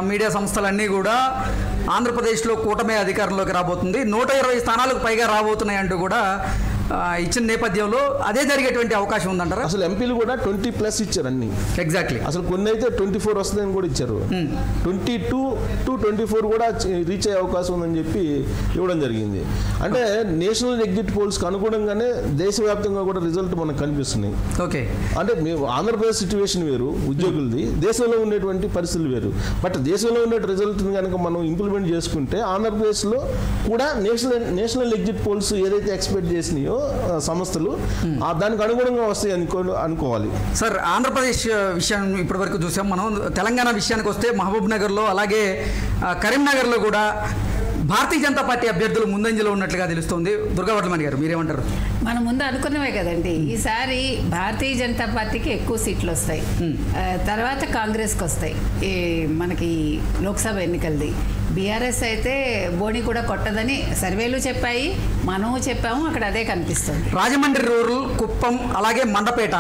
Media సంస్థలన్నీ కూడా ఆంధ్రప్రదేశ్లో కూటమి అధికారంలోకి రాబోతుంది, 120 స్థానాలకు పైగా రాబోతున్నాయి అంటూ కూడా ఇచ్చిన నేపథ్యంలో అదే జరిగేటువంటి అవకాశం ఉందంటారా? అసలు ఎంపీలు కూడా 20+ ఇచ్చారు అన్ని. ఎగ్జాక్ట్లీ. అసలు కొన్ని అయితే 24 వస్తుందని కూడా ఇచ్చారు. 22 to 24 కూడా రీచ్ అయ్యే అవకాశం ఉందని చెప్పి ఇవ్వడం జరిగింది. అంటే నేషనల్ ఎగ్జిట్ పోల్స్కి అనుగుణంగానే దేశవ్యాప్తంగా కూడా రిజల్ట్ మనకు కనిపిస్తున్నాయి. ఓకే. అంటే ఆంధ్రప్రదేశ్ సిచ్యువేషన్ వేరు, ఉద్యోగులది, దేశంలో ఉండేటువంటి పరిస్థితులు వేరు. బట్ దేశంలో ఉండే రిజల్ట్ని కనుక మనం ఇంప్లిమెంట్ చేసుకుంటే ఆంధ్రప్రదేశ్లో కూడా నేషనల్ ఎగ్జిట్ పోల్స్ ఏదైతే ఎక్స్పెక్ట్ చేసినాయో సంస్థలు దానికి అనుగుణంగా వస్తాయి అనుకోవాలి. సార్, ఆంధ్రప్రదేశ్ విషయం ఇప్పటి వరకు చూసాం మనం. తెలంగాణ విషయానికి వస్తే మహబూబ్ నగర్లో అలాగే కరీంనగర్లో కూడా భారతీయ జనతా పార్టీ అభ్యర్థులు ముందంజలో ఉన్నట్లుగా తెలుస్తోంది. దుర్గావర్ధమణి గారు మీరేమంటారు? మనం ముందు అనుకున్నవే కదండి, ఈసారి భారతీయ జనతా పార్టీకి ఎక్కువ సీట్లు వస్తాయి, తర్వాత కాంగ్రెస్కి వస్తాయి. ఈ మనకి లోక్సభ ఎన్నికలది బీఆర్ఎస్ అయితే బోని కూడా కొట్టదని సర్వేలు చెప్పాయి, మనము చెప్పాము, అక్కడ అదే కనిపిస్తుంది. రాజమండ్రి రూరల్, కుప్పం అలాగే మండపేట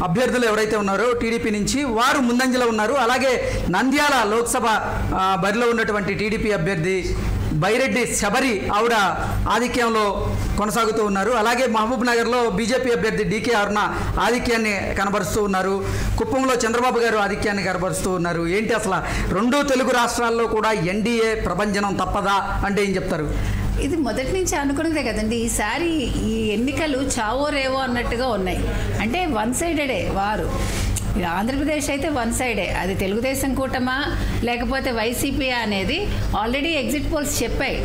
అభ్యర్థులు ఎవరైతే ఉన్నారో టీడీపీ నుంచి వారు ముందంజలో ఉన్నారు. అలాగే నంద్యాల లోక్సభ బరిలో ఉన్నటువంటి టీడీపీ అభ్యర్థి బైరెడ్డి శబరి ఆవిడ ఆధిక్యంలో కొనసాగుతూ ఉన్నారు. అలాగే మహబూబ్ నగర్లో బీజేపీ అభ్యర్థి డీకే అరుణ ఆధిక్యాన్ని కనబరుస్తూ ఉన్నారు. కుప్పంలో చంద్రబాబు గారు ఆధిక్యాన్ని కనబరుస్తూ ఉన్నారు. ఏంటి అసలు 2 తెలుగు రాష్ట్రాల్లో కూడా ఎన్డీఏ ప్రభంజనం తప్పదా అంటే ఏం చెప్తారు? ఇది మొదటి నుంచి అనుకున్నదే కదండి. ఈసారి ఈ ఎన్నికలు చావో రేవో అన్నట్టుగా ఉన్నాయి. అంటే వన్ సైడెడే వారు. ఆంధ్రప్రదేశ్ అయితే వన్ సైడే, అది తెలుగుదేశం కూటమా లేకపోతే వైసీపీ అనేది ఆల్రెడీ ఎగ్జిట్ పోల్స్ చెప్పాయి.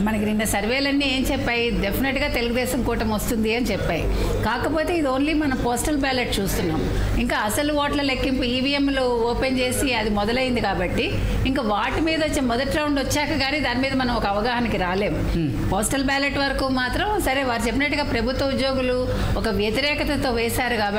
మనకి నిన్న సర్వేలన్నీ ఏం చెప్పాయి, డెఫినెట్గా తెలుగుదేశం కూటమి వస్తుంది అని చెప్పాయి. కాకపోతే ఇది ఓన్లీ మనం పోస్టల్ బ్యాలెట్ చూస్తున్నాం. ఇంకా అసలు ఓట్ల లెక్కింపు ఈవీఎంలు ఓపెన్ చేసి అది మొదలైంది కాబట్టి ఇంకా వాటి మీద వచ్చే మొదటి రౌండ్ వచ్చాక కానీ దాని మీద మనం ఒక అవగాహనకి రాలేము. పోస్టల్ బ్యాలెట్ వరకు మాత్రం సరే వారు చెప్పినట్టుగా ప్రభుత్వ ఉద్యోగులు ఒక వ్యతిరేకతతో వేశారు కాబట్టి